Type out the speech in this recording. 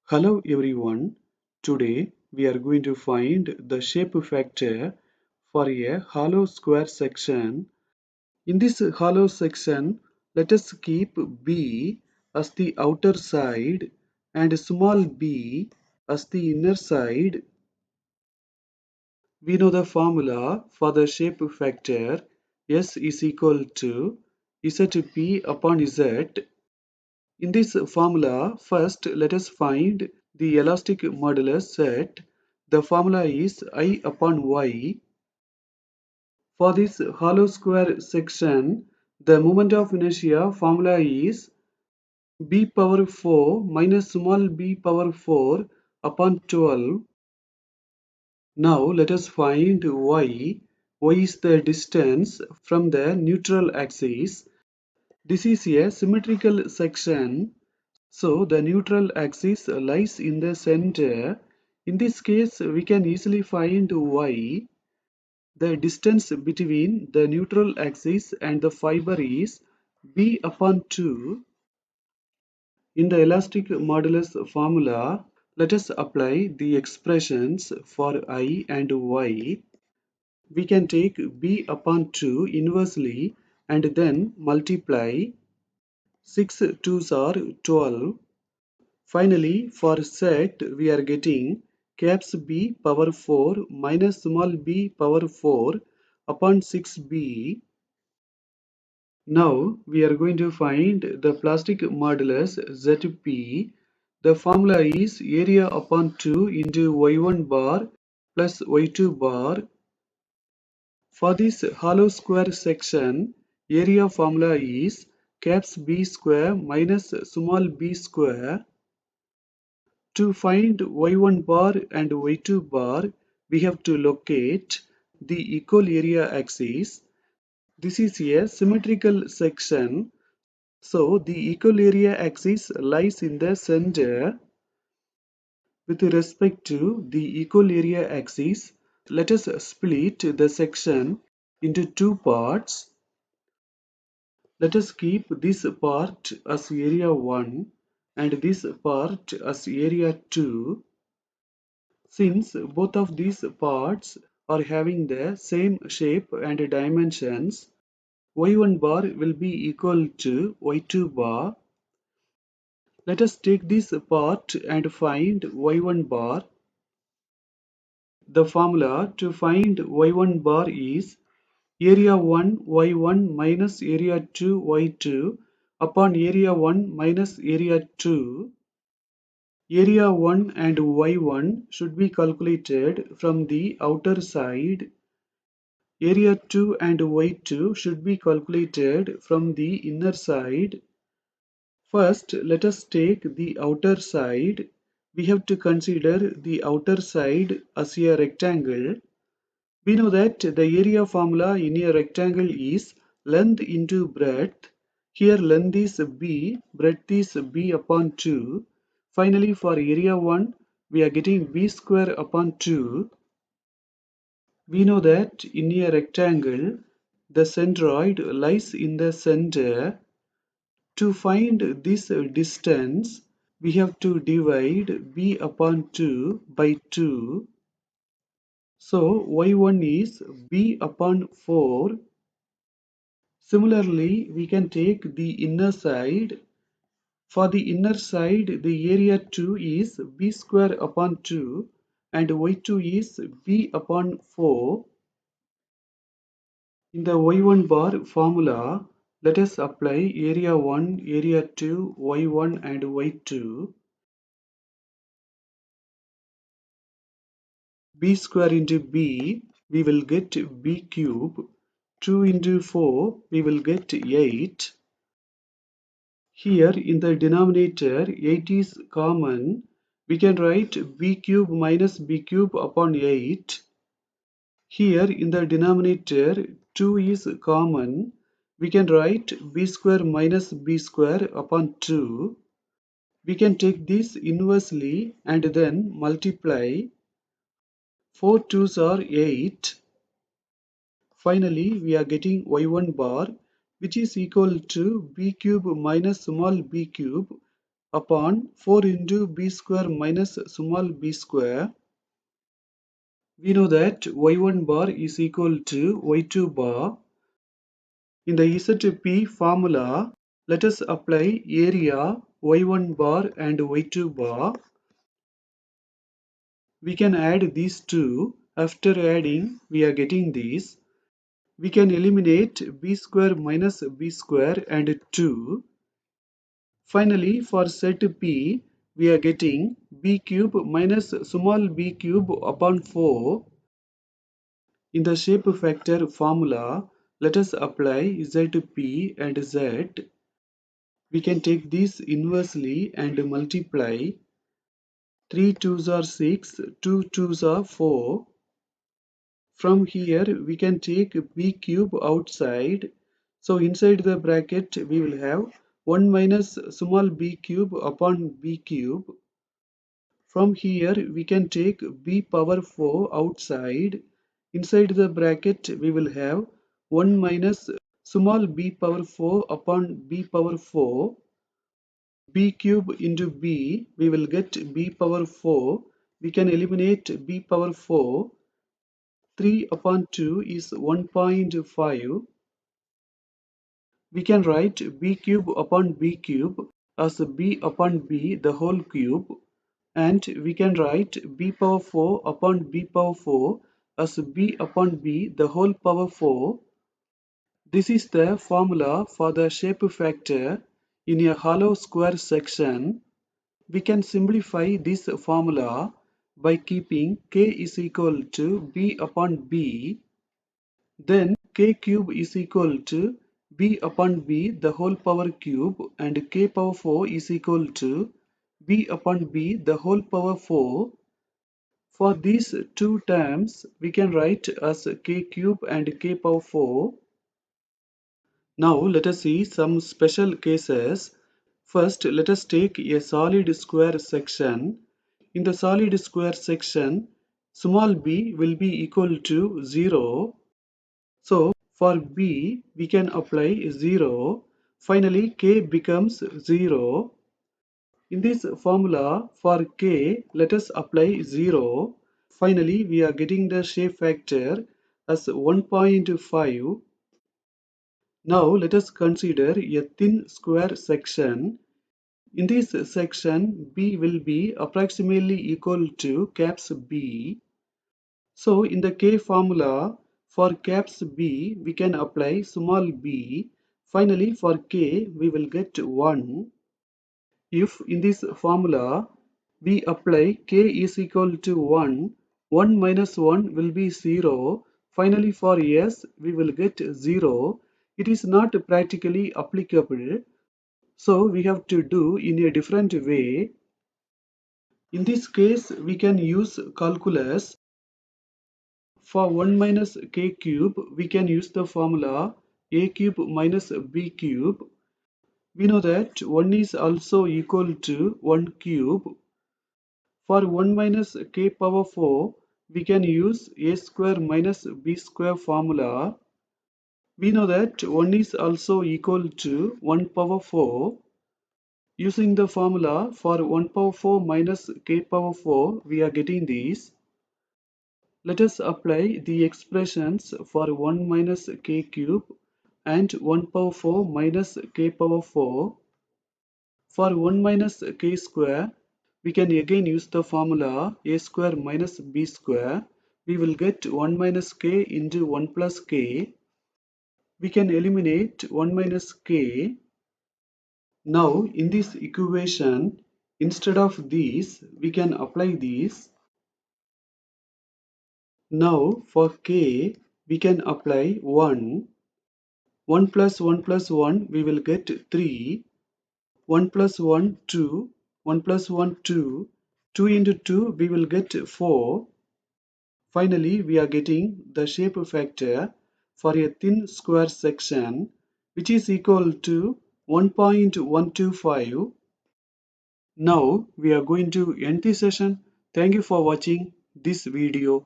Hello everyone. Today we are going to find the shape factor for a hollow square section. In this hollow section, let us keep B as the outer side and small b as the inner side. We know the formula for the shape factor S is equal to ZP upon Z. In this formula, first let us find the elastic modulus set. The formula is I upon Y. For this hollow square section, the moment of inertia formula is b power 4 minus small b power 4 upon 12. Now let us find Y. Y is the distance from the neutral axis. This is a symmetrical section. So the neutral axis lies in the center. In this case, we can easily find Y. The distance between the neutral axis and the fiber is B upon 2. In the elastic modulus formula, let us apply the expressions for I and Y. We can take B upon 2 inversely and then multiply. 6 2s are 12. Finally, for set, we are getting caps B power 4 minus small b power 4 upon 6b. Now, we are going to find the plastic modulus ZP. The formula is area upon 2 into y1 bar plus y2 bar. For this hollow square section, area formula is caps B square minus small b square. To find y1 bar and y2 bar, we have to locate the equal area axis. This is a symmetrical section, so the equal area axis lies in the center. With respect to the equal area axis, let us split the section into two parts. Let us keep this part as area 1 and this part as area 2. Since both of these parts are having the same shape and dimensions, y1 bar will be equal to y2 bar. Let us take this part and find y1 bar. The formula to find y1 bar is area 1 y1 minus area 2 y2 upon area 1 minus area 2. Area 1 and y1 should be calculated from the outer side. Area 2 and y2 should be calculated from the inner side. First, let us take the outer side. We have to consider the outer side as a rectangle. We know that the area formula in a rectangle is length into breadth. Here length is b, breadth is b upon 2. Finally, for area 1, we are getting b square upon 2. We know that in a rectangle, the centroid lies in the center. To find this distance, we have to divide b upon 2 by 2. So y1 is b upon 4. Similarly, we can take the inner side. For the inner side, the area 2 is b square upon 2 and y2 is b upon 4. In the y1 bar formula, let us apply area 1, area 2, y1 and y2. B square into b, we will get b cube. 2 into 4, we will get 8. Here in the denominator, 8 is common. We can write b cube minus b cube upon 8. Here in the denominator, 2 is common. We can write b square minus b square upon 2. We can take this inversely and then multiply. 4 2s are 8. Finally, we are getting y1 bar, which is equal to b cube minus small b cube upon 4 into b square minus small b square. We know that y1 bar is equal to y2 bar. In the ZP formula, let us apply area y1 bar and y2 bar. We can add these two. After adding, we are getting these. We can eliminate b square minus b square and 2. Finally, for set P, we are getting b cube minus small b cube upon 4. In the shape factor formula, let us apply ZP and Z. We can take this inversely and multiply. 3 2s are 6, 2 2s are 4. From here, we can take b cube outside. So inside the bracket, we will have 1 minus small b cube upon b cube. From here, we can take b power 4 outside. Inside the bracket, we will have 1 minus small b power 4 upon b power 4. B cube into b, we will get b power 4. We can eliminate b power 4. 3 upon 2 is 1.5. We can write b cube upon b cube as b upon b the whole cube, and we can write b power 4 upon b power 4 as b upon b the whole power 4. This is the formula for the shape factor in a hollow square section. We can simplify this formula by keeping k is equal to b upon b. Then k cube is equal to b upon b the whole power cube, and k power 4 is equal to b upon b the whole power 4. For these two terms, we can write as k cube and k power 4. Now let us see some special cases. First, let us take a solid square section. In the solid square section, small b will be equal to 0. So for b, we can apply 0. Finally, k becomes 0. In this formula, for k, let us apply 0. Finally, we are getting the shape factor as 1.5. Now let us consider a thin square section. In this section, b will be approximately equal to caps B. So in the k formula, for caps B, we can apply small b. Finally, for k, we will get 1. If in this formula, we apply k is equal to 1, 1 minus 1 will be 0. Finally, for s, we will get 0. It is not practically applicable. So we have to do in a different way. In this case, we can use calculus. For 1 minus k cube, we can use the formula a cube minus b cube. We know that 1 is also equal to 1 cube. For 1 minus k power 4, we can use a square minus b square formula. We know that 1 is also equal to 1 power 4. Using the formula for 1 power 4 minus k power 4, we are getting these. Let us apply the expressions for 1 minus k cube and 1 power 4 minus k power 4. For 1 minus k square, we can again use the formula a square minus b square. We will get 1 minus k into 1 plus k. We can eliminate 1 minus k. Now in this equation, instead of these, we can apply these. Now for k, we can apply 1. 1 plus 1 plus 1, we will get 3. 1 plus 1, 2. 1 plus 1, 2. 2 into 2, we will get 4. Finally, we are getting the shape factor for a thin square section, which is equal to 1.125. Now, we are going to end this session. Thank you for watching this video.